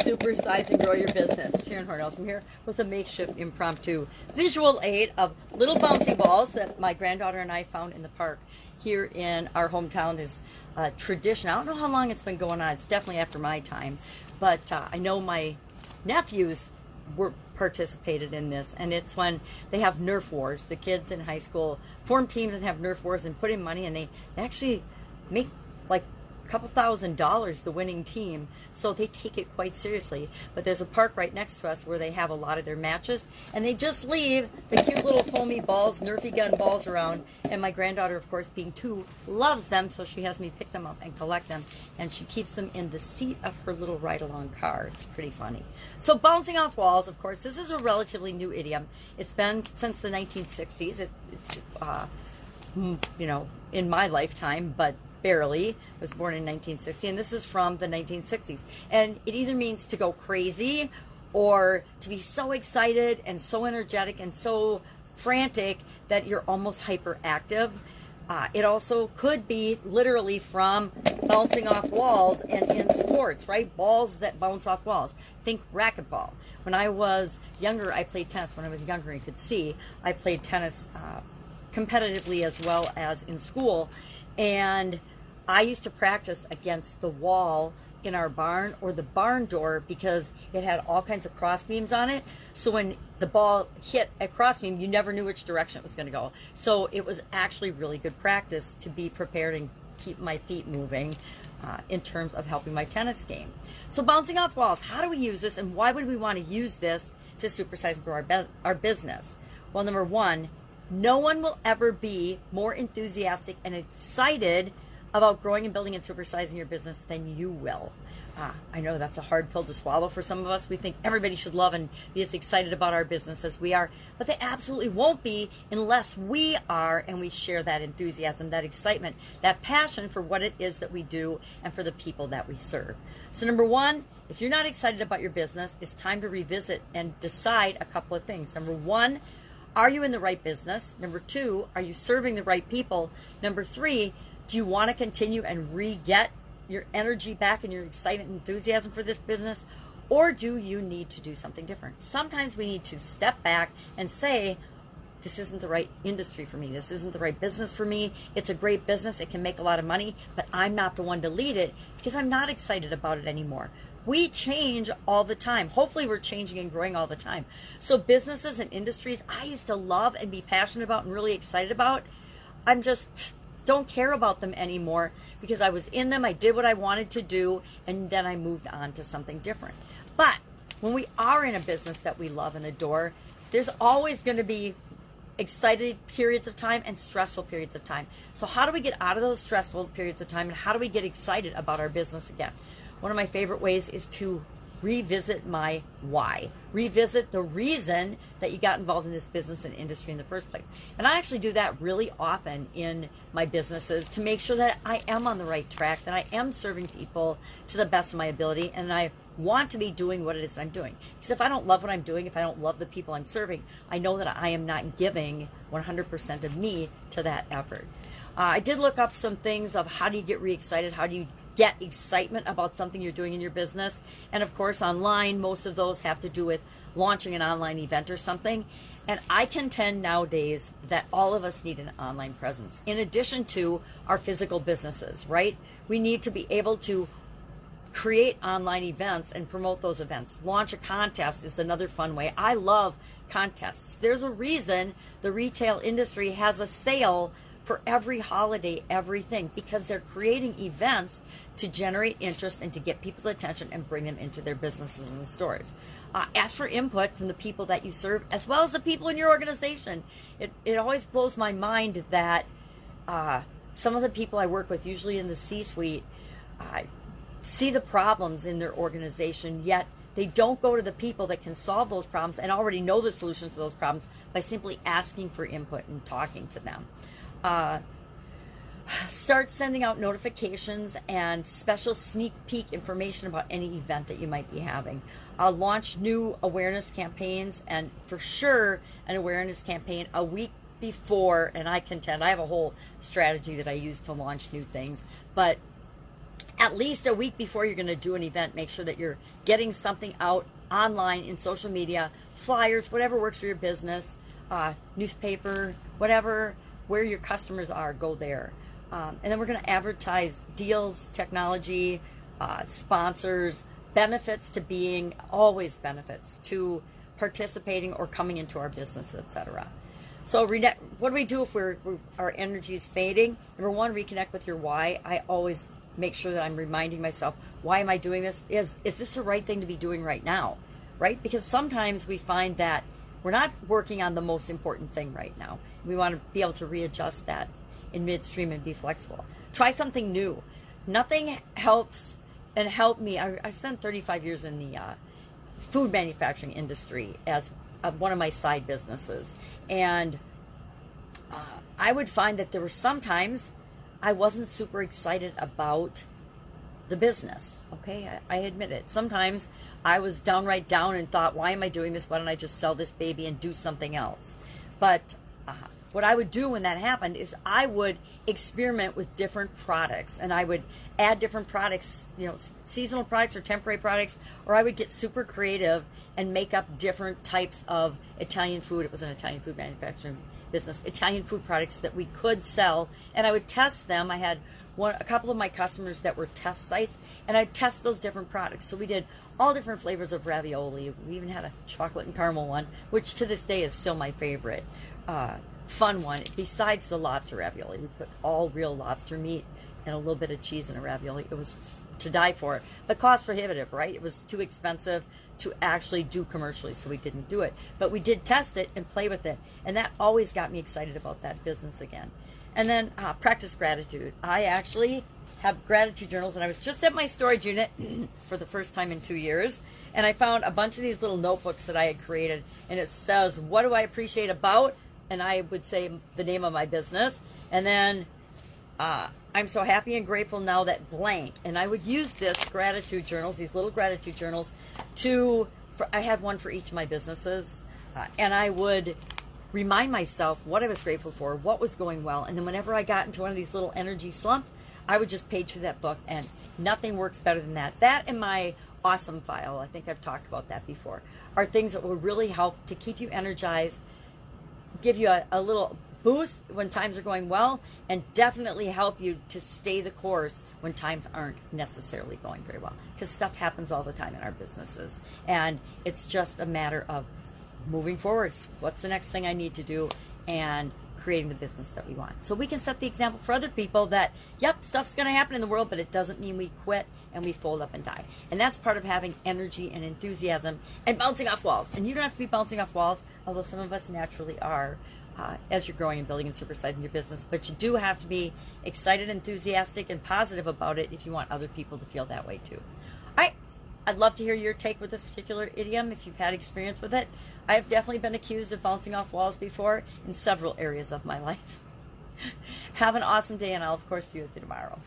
Supersize and Grow Your Business. Sharon Horne-Ellstrom here with a makeshift impromptu visual aid of little bouncy balls that my granddaughter and I found in the park here in our hometown. There's a tradition. I don't know how long it's been going on. It's definitely after my time, but I know my nephews were participated in this, and it's when they have Nerf wars. The kids in high school form teams and have Nerf wars and put in money, and they actually make like a couple $1,000s the winning team, so they take it quite seriously. But there's a park right next to us where they have a lot of their matches, and they just leave the cute little foamy balls, Nerfy gun balls around, and my granddaughter, of course, being 2, loves them, so she has me pick them up and collect them, and she keeps them in the seat of her little ride-along car. It's pretty funny. So bouncing off walls, of course, this is a relatively new idiom. It's been since the 1960s. It's you know, in my lifetime, but barely. I was born in 1960, and this is from the 1960s. And it either means to go crazy or to be so excited and so energetic and so frantic that you're almost hyperactive. It also could be literally from bouncing off walls and in sports, right? Balls that bounce off walls. Think racquetball. When I was younger, I played tennis. When I was younger and could see, I played tennis competitively as well as in school. And I used to practice against the wall in our barn or the barn door because it had all kinds of cross beams on it. So when the ball hit a cross beam, you never knew which direction it was going to go. So it was actually really good practice to be prepared and keep my feet moving in terms of helping my tennis game. So bouncing off walls, how do we use this, and why would we want to use this to supersize and grow our business? Well, number one, no one will ever be more enthusiastic and excited about growing and building and supersizing your business than you will. I know that's a hard pill to swallow for some of us. We think everybody should love and be as excited about our business as we are, but they absolutely won't be unless we are, and we share that enthusiasm, that excitement, that passion for what it is that we do and for the people that we serve. So number one, if you're not excited about your business, it's time to revisit and decide a couple of things. Number one, are you in the right business? Number two, are you serving the right people? Number three, do you want to continue and re-get your energy back and your excitement and enthusiasm for this business? Or do you need to do something different? Sometimes we need to step back and say, this isn't the right industry for me. This isn't the right business for me. It's a great business. It can make a lot of money, but I'm not the one to lead it because I'm not excited about it anymore. We change all the time. Hopefully we're changing and growing all the time. So businesses and industries I used to love and be passionate about and really excited about, I'm just don't care about them anymore because I was in them, I did what I wanted to do, and then I moved on to something different. But when we are in a business that we love and adore, there's always going to be excited periods of time and stressful periods of time. So how do we get out of those stressful periods of time, and how do we get excited about our business again? One of my favorite ways is to revisit my why. Revisit the reason that you got involved in this business and industry in the first place. And I actually do that really often in my businesses to make sure that I am on the right track, that I am serving people to the best of my ability, and I want to be doing what it is that I'm doing. Because if I don't love what I'm doing, if I don't love the people I'm serving, I know that I am not giving 100% of me to that effort. I did look up some things of how do you get re-excited, how do you get excitement about something you're doing in your business. And of course, online, most of those have to do with launching an online event or something. And I contend nowadays that all of us need an online presence in addition to our physical businesses, right? We need to be able to create online events and promote those events. Launch a contest is another fun way. I love contests. There's a reason the retail industry has a sale for every holiday, everything, because they're creating events to generate interest and to get people's attention and bring them into their businesses and the stores. Ask for input from the people that you serve as well as the people in your organization. It always blows my mind that some of the people I work with, usually in the C-suite, see the problems in their organization, yet they don't go to the people that can solve those problems and already know the solutions to those problems by simply asking for input and talking to them. Start sending out notifications and special sneak peek information about any event that you might be having. Launch new awareness campaigns, and for sure an awareness campaign a week before, and I have a whole strategy that I use to launch new things, but at least a week before you're going to do an event, make sure that you're getting something out online in social media, flyers, whatever works for your business, newspaper, whatever, where your customers are, go there. And then we're going to advertise deals, technology, sponsors, benefits to being, always benefits to participating or coming into our business, etc. So what do we do if our energy is fading? Number one, reconnect with your why. I always make sure that I'm reminding myself, why am I doing this? Is this the right thing to be doing right now? Right? Because sometimes we find that we're not working on the most important thing right now. We want to be able to readjust that in midstream and be flexible. Try something new. Nothing helps and helped me. I spent 35 years in the food manufacturing industry as one of my side businesses. And I would find that there were sometimes I wasn't super excited about the business. Okay, I admit it. Sometimes I was downright down and thought, why am I doing this? Why don't I just sell this baby and do something else? But what I would do when that happened is I would experiment with different products, and I would add different products, seasonal products or temporary products, or I would get super creative and make up different types of Italian food. It was an Italian food manufacturing business, Italian food products that we could sell, and I would test them. I had a couple of my customers that were test sites, and I'd test those different products. So we did all different flavors of ravioli. We even had a chocolate and caramel one, which to this day is still my favorite. Fun one. Besides the lobster ravioli, we put all real lobster meat and a little bit of cheese in a ravioli. It was to die for, but cost prohibitive, right? It was too expensive to actually do commercially, so we didn't do it. But we did test it and play with it, and that always got me excited about that business again. And then practice gratitude. I actually have gratitude journals, and I was just at my storage unit for the first time in 2 years, and I found a bunch of these little notebooks that I had created, and it says, what do I appreciate about, and I would say the name of my business, and then I'm so happy and grateful now that blank. And I would use this gratitude journals, these little gratitude journals, I had one for each of my businesses, and I would remind myself what I was grateful for, what was going well, and then whenever I got into one of these little energy slumps, I would just page through that book, and nothing works better than that. That and my awesome file, I think I've talked about that before, are things that will really help to keep you energized, give you a little boost when times are going well, and definitely help you to stay the course when times aren't necessarily going very well, because stuff happens all the time in our businesses, and it's just a matter of moving forward. What's the next thing I need to do, and creating the business that we want, so we can set the example for other people that, yep, stuff's going to happen in the world, but it doesn't mean we quit and we fold up and die. And that's part of having energy and enthusiasm and bouncing off walls. And you don't have to be bouncing off walls, although some of us naturally are, as you're growing and building and supersizing your business. But you do have to be excited, enthusiastic, and positive about it if you want other people to feel that way too. All right, I'd love to hear your take with this particular idiom if you've had experience with it. I have definitely been accused of bouncing off walls before in several areas of my life. Have an awesome day, and I'll of course be with you tomorrow.